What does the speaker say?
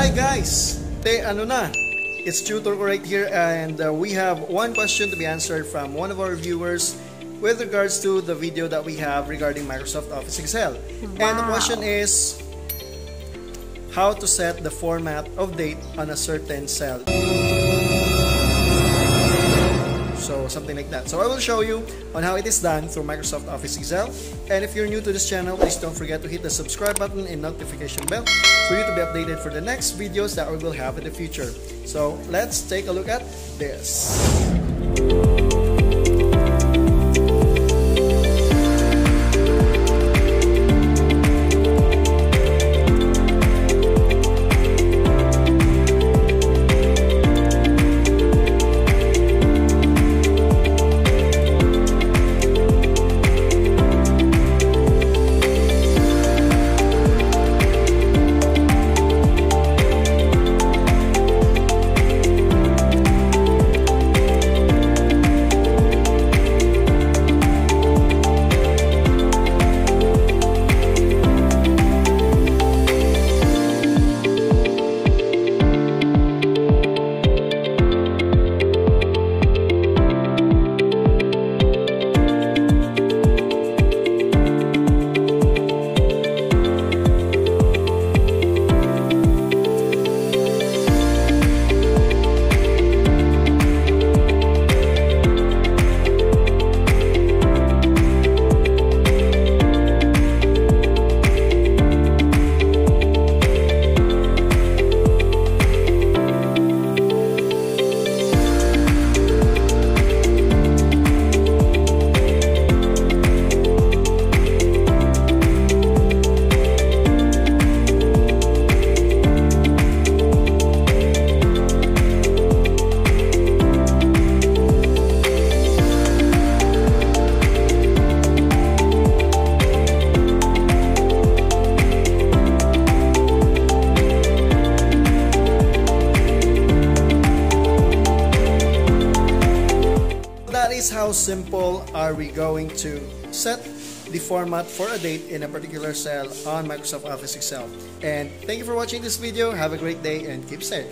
Hi guys! It's Tutor right here, and we have one question to be answered from one of our viewers with regards to the video that we have regarding Microsoft Office Excel. And the question is how to set the format of date on a certain cell. So something like that. So I will show you on how it is done through Microsoft Office Excel. And if you're new to this channel, please don't forget to hit the subscribe button and notification bell for you to be updated for the next videos that we will have in the future. So let's take a look at this. That is how simple are we going to set the format for a date in a particular cell on Microsoft Office Excel. And thank you for watching this video. Have a great day and keep safe.